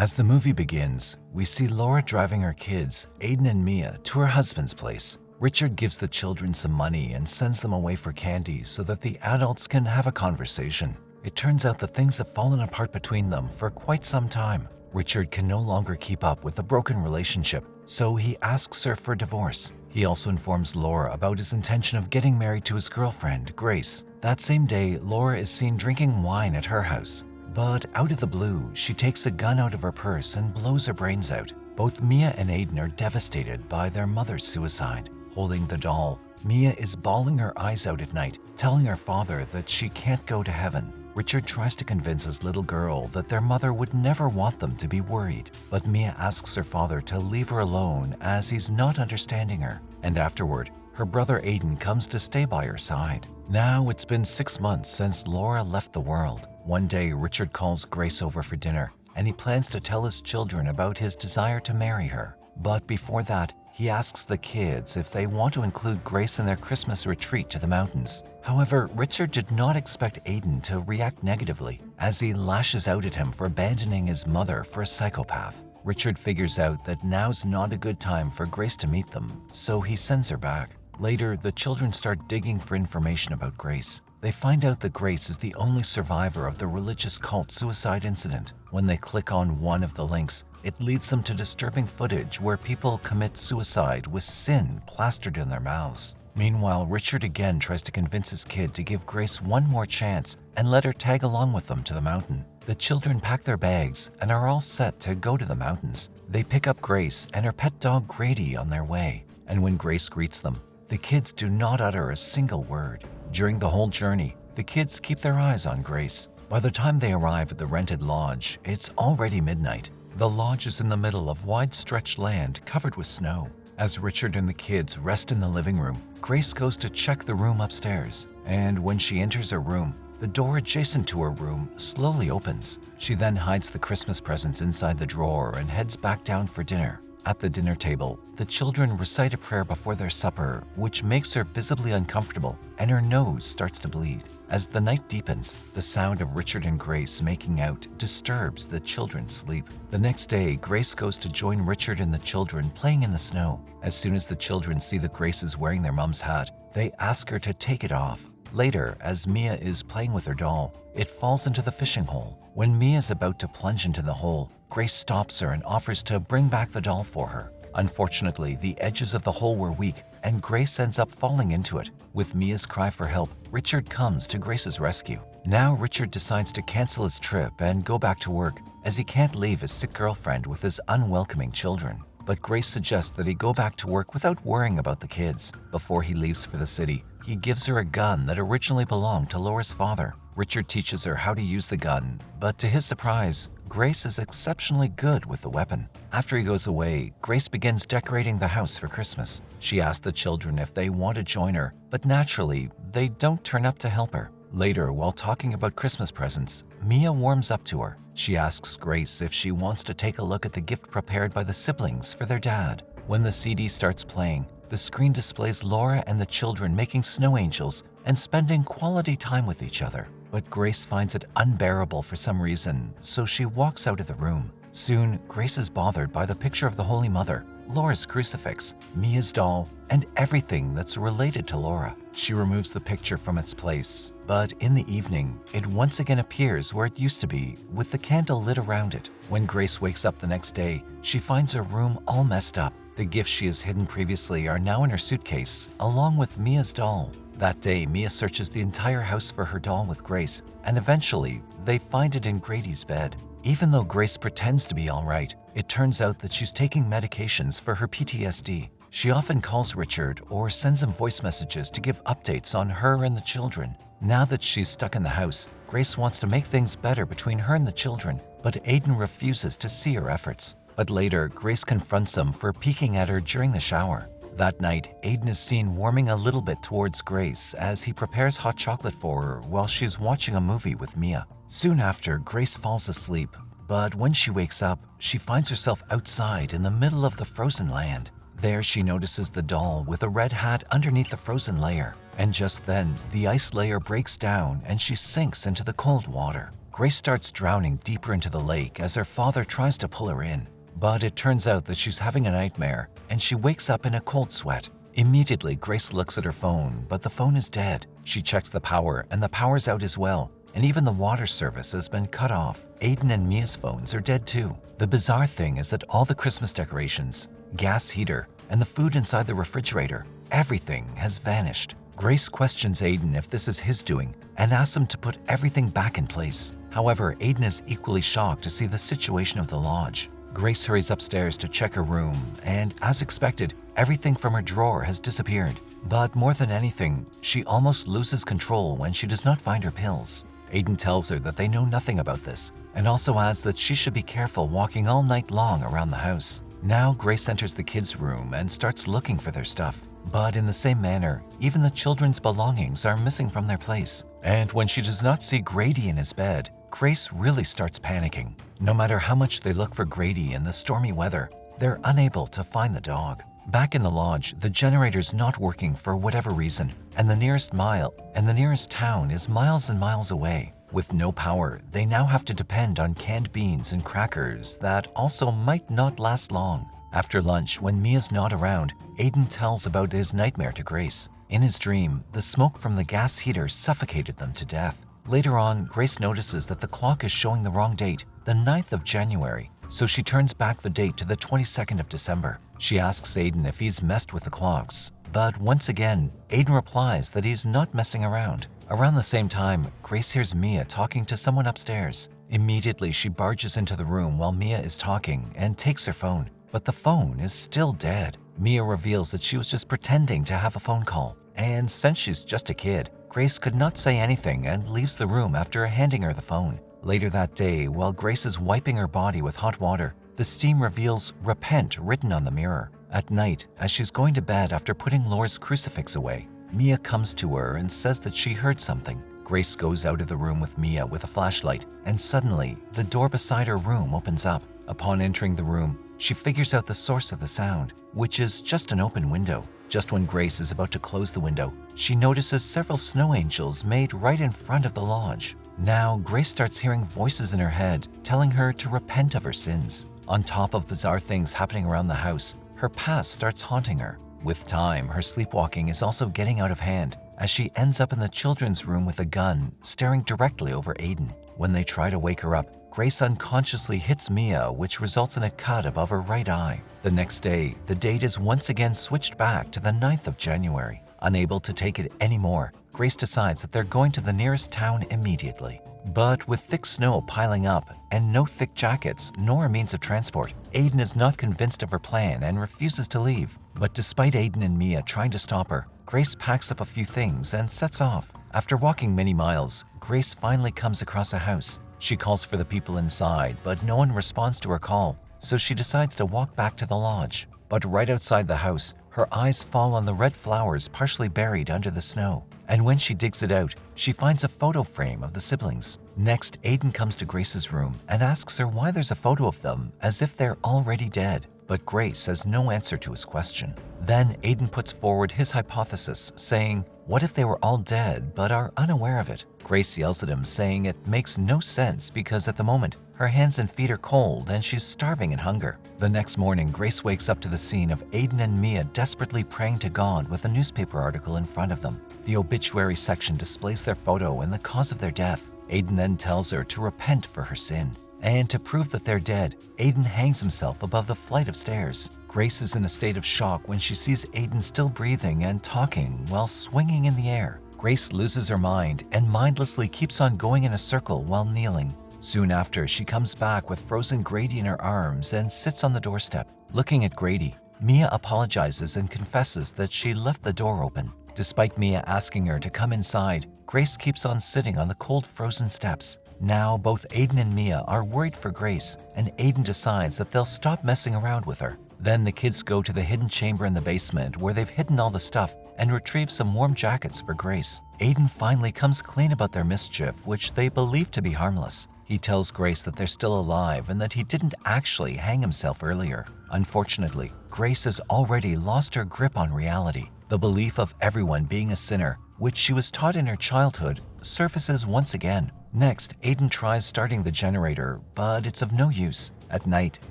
As the movie begins, we see Laura driving her kids, Aiden and Mia, to her husband's place. Richard gives the children some money and sends them away for candy so that the adults can have a conversation. It turns out that things have fallen apart between them for quite some time. Richard can no longer keep up with the broken relationship, so he asks her for divorce. He also informs Laura about his intention of getting married to his girlfriend, Grace. That same day, Laura is seen drinking wine at her house. But out of the blue, she takes a gun out of her purse and blows her brains out. Both Mia and Aiden are devastated by their mother's suicide. Holding the doll, Mia is bawling her eyes out at night, telling her father that she can't go to heaven. Richard tries to convince his little girl that their mother would never want them to be worried, but Mia asks her father to leave her alone as he's not understanding her. And afterward, her brother Aiden comes to stay by her side. Now it's been 6 months since Laura left the world. One day, Richard calls Grace over for dinner, and he plans to tell his children about his desire to marry her. But before that, he asks the kids if they want to include Grace in their Christmas retreat to the mountains. However, Richard did not expect Aiden to react negatively, as he lashes out at him for abandoning his mother for a psychopath. Richard figures out that now's not a good time for Grace to meet them, so he sends her back. Later, the children start digging for information about Grace. They find out that Grace is the only survivor of the religious cult suicide incident. When they click on one of the links, it leads them to disturbing footage where people commit suicide with sin plastered in their mouths. Meanwhile, Richard again tries to convince his kid to give Grace one more chance and let her tag along with them to the mountain. The children pack their bags and are all set to go to the mountains. They pick up Grace and her pet dog Grady on their way. And when Grace greets them, the kids do not utter a single word. During the whole journey, the kids keep their eyes on Grace. By the time they arrive at the rented lodge, it's already midnight. The lodge is in the middle of wide-stretched land covered with snow. As Richard and the kids rest in the living room, Grace goes to check the room upstairs. And when she enters her room, the door adjacent to her room slowly opens. She then hides the Christmas presents inside the drawer and heads back down for dinner. At the dinner table, the children recite a prayer before their supper, which makes her visibly uncomfortable, and her nose starts to bleed. As the night deepens, the sound of Richard and Grace making out disturbs the children's sleep. The next day, Grace goes to join Richard and the children playing in the snow. As soon as the children see that Grace is wearing their mom's hat, they ask her to take it off. Later, as Mia is playing with her doll, it falls into the fishing hole. When Mia is about to plunge into the hole, Grace stops her and offers to bring back the doll for her. Unfortunately, the edges of the hole were weak, and Grace ends up falling into it. With Mia's cry for help, Richard comes to Grace's rescue. Now Richard decides to cancel his trip and go back to work, as he can't leave his sick girlfriend with his unwelcoming children. But Grace suggests that he go back to work without worrying about the kids. Before he leaves for the city, he gives her a gun that originally belonged to Laura's father. Richard teaches her how to use the gun, but to his surprise, Grace is exceptionally good with the weapon. After he goes away, Grace begins decorating the house for Christmas. She asks the children if they want to join her, but naturally, they don't turn up to help her. Later, while talking about Christmas presents, Mia warms up to her. She asks Grace if she wants to take a look at the gift prepared by the siblings for their dad. When the CD starts playing, the screen displays Laura and the children making snow angels and spending quality time with each other. But Grace finds it unbearable for some reason, so she walks out of the room. Soon, Grace is bothered by the picture of the Holy Mother, Laura's crucifix, Mia's doll, and everything that's related to Laura. She removes the picture from its place, but in the evening, it once again appears where it used to be, with the candle lit around it. When Grace wakes up the next day, she finds her room all messed up. The gifts she has hidden previously are now in her suitcase, along with Mia's doll. That day, Mia searches the entire house for her doll with Grace, and eventually, they find it in Grady's bed. Even though Grace pretends to be all right, it turns out that she's taking medications for her PTSD. She often calls Richard or sends him voice messages to give updates on her and the children. Now that she's stuck in the house, Grace wants to make things better between her and the children, but Aiden refuses to see her efforts. But later, Grace confronts him for peeking at her during the shower. That night, Aiden is seen warming a little bit towards Grace as he prepares hot chocolate for her while she's watching a movie with Mia. Soon after, Grace falls asleep, but when she wakes up, she finds herself outside in the middle of the frozen land. There, she notices the doll with a red hat underneath the frozen layer, and just then, the ice layer breaks down and she sinks into the cold water. Grace starts drowning deeper into the lake as her father tries to pull her in. But it turns out that she's having a nightmare, and she wakes up in a cold sweat. Immediately, Grace looks at her phone, but the phone is dead. She checks the power, and the power's out as well, and even the water service has been cut off. Aiden and Mia's phones are dead too. The bizarre thing is that all the Christmas decorations, gas heater, and the food inside the refrigerator, everything has vanished. Grace questions Aiden if this is his doing and asks him to put everything back in place. However, Aiden is equally shocked to see the situation of the lodge. Grace hurries upstairs to check her room, and as expected, everything from her drawer has disappeared. But more than anything, she almost loses control when she does not find her pills. Aiden tells her that they know nothing about this, and also adds that she should be careful walking all night long around the house. Now Grace enters the kids' room and starts looking for their stuff. But in the same manner, even the children's belongings are missing from their place. And when she does not see Grady in his bed, Grace really starts panicking. No matter how much they look for Grady in the stormy weather, they're unable to find the dog. Back in the lodge, the generator's not working for whatever reason, and the nearest town is miles and miles away. With no power, they now have to depend on canned beans and crackers that also might not last long. After lunch, when Mia's not around, Aiden tells about his nightmare to Grace. In his dream, the smoke from the gas heater suffocated them to death. Later on, Grace notices that the clock is showing the wrong date, the 9th of January, so she turns back the date to the 22nd of December. She asks Aiden if he's messed with the clocks, but once again, Aiden replies that he's not messing around. Around the same time, Grace hears Mia talking to someone upstairs. Immediately, she barges into the room while Mia is talking and takes her phone, but the phone is still dead. Mia reveals that she was just pretending to have a phone call, and since she's just a kid, Grace could not say anything and leaves the room after handing her the phone. Later that day, while Grace is wiping her body with hot water, the steam reveals "Repent" written on the mirror. At night, as she's going to bed after putting Laura's crucifix away, Mia comes to her and says that she heard something. Grace goes out of the room with Mia with a flashlight, and suddenly, the door beside her room opens up. Upon entering the room, she figures out the source of the sound, which is just an open window. Just when Grace is about to close the window, she notices several snow angels made right in front of the lodge. Now, Grace starts hearing voices in her head telling her to repent of her sins. On top of bizarre things happening around the house, her past starts haunting her. With time, her sleepwalking is also getting out of hand, as she ends up in the children's room with a gun, staring directly over Aiden. When they try to wake her up, Grace unconsciously hits Mia, which results in a cut above her right eye. The next day, the date is once again switched back to the 9th of January. Unable to take it anymore, Grace decides that they're going to the nearest town immediately. But with thick snow piling up and no thick jackets nor a means of transport, Aiden is not convinced of her plan and refuses to leave. But despite Aiden and Mia trying to stop her, Grace packs up a few things and sets off. After walking many miles, Grace finally comes across a house. She calls for the people inside, but no one responds to her call, so she decides to walk back to the lodge. But right outside the house, her eyes fall on the red flowers partially buried under the snow. And when she digs it out, she finds a photo frame of the siblings. Next, Aiden comes to Grace's room and asks her why there's a photo of them, as if they're already dead. But Grace has no answer to his question. Then Aiden puts forward his hypothesis, saying, "What if they were all dead but are unaware of it?" Grace yells at him, saying it makes no sense because at the moment, her hands and feet are cold and she's starving in hunger. The next morning, Grace wakes up to the scene of Aiden and Mia desperately praying to God with a newspaper article in front of them. The obituary section displays their photo and the cause of their death. Aiden then tells her to repent for her sin. And to prove that they're dead, Aiden hangs himself above the flight of stairs. Grace is in a state of shock when she sees Aiden still breathing and talking while swinging in the air. Grace loses her mind and mindlessly keeps on going in a circle while kneeling. Soon after, she comes back with frozen Grady in her arms and sits on the doorstep. Looking at Grady, Mia apologizes and confesses that she left the door open. Despite Mia asking her to come inside, Grace keeps on sitting on the cold frozen steps. Now, both Aiden and Mia are worried for Grace, and Aiden decides that they'll stop messing around with her. Then the kids go to the hidden chamber in the basement where they've hidden all the stuff and retrieve some warm jackets for Grace. Aiden finally comes clean about their mischief, which they believe to be harmless. He tells Grace that they're still alive and that he didn't actually hang himself earlier. Unfortunately, Grace has already lost her grip on reality. The belief of everyone being a sinner, which she was taught in her childhood, surfaces once again. Next, Aiden tries starting the generator, but it's of no use. At night,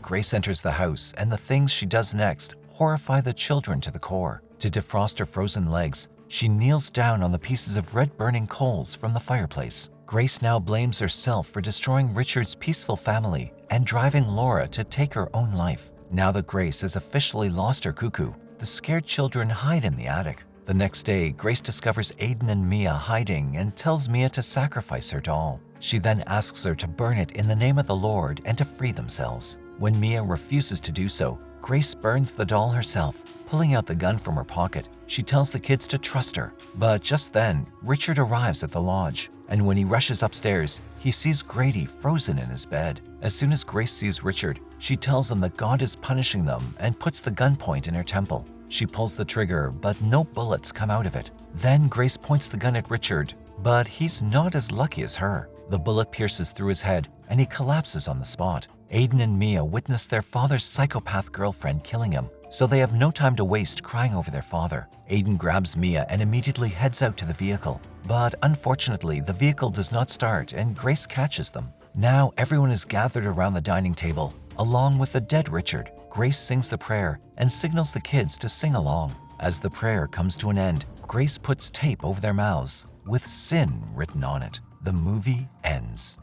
Grace enters the house, and the things she does next horrify the children to the core. To defrost her frozen legs, she kneels down on the pieces of red-burning coals from the fireplace. Grace now blames herself for destroying Richard's peaceful family and driving Laura to take her own life. Now that Grace has officially lost her cuckoo, the scared children hide in the attic. The next day, Grace discovers Aiden and Mia hiding and tells Mia to sacrifice her doll. She then asks her to burn it in the name of the Lord and to free themselves. When Mia refuses to do so, Grace burns the doll herself. Pulling out the gun from her pocket, she tells the kids to trust her. But just then, Richard arrives at the lodge, and when he rushes upstairs, he sees Grady frozen in his bed. As soon as Grace sees Richard, she tells him that God is punishing them and puts the gun point in her temple. She pulls the trigger, but no bullets come out of it. Then Grace points the gun at Richard, but he's not as lucky as her. The bullet pierces through his head, and he collapses on the spot. Aiden and Mia witness their father's psychopath girlfriend killing him, so they have no time to waste crying over their father. Aiden grabs Mia and immediately heads out to the vehicle. But unfortunately, the vehicle does not start and Grace catches them. Now everyone is gathered around the dining table, along with the dead Richard. Grace sings the prayer and signals the kids to sing along. As the prayer comes to an end, Grace puts tape over their mouths with sin written on it. The movie ends.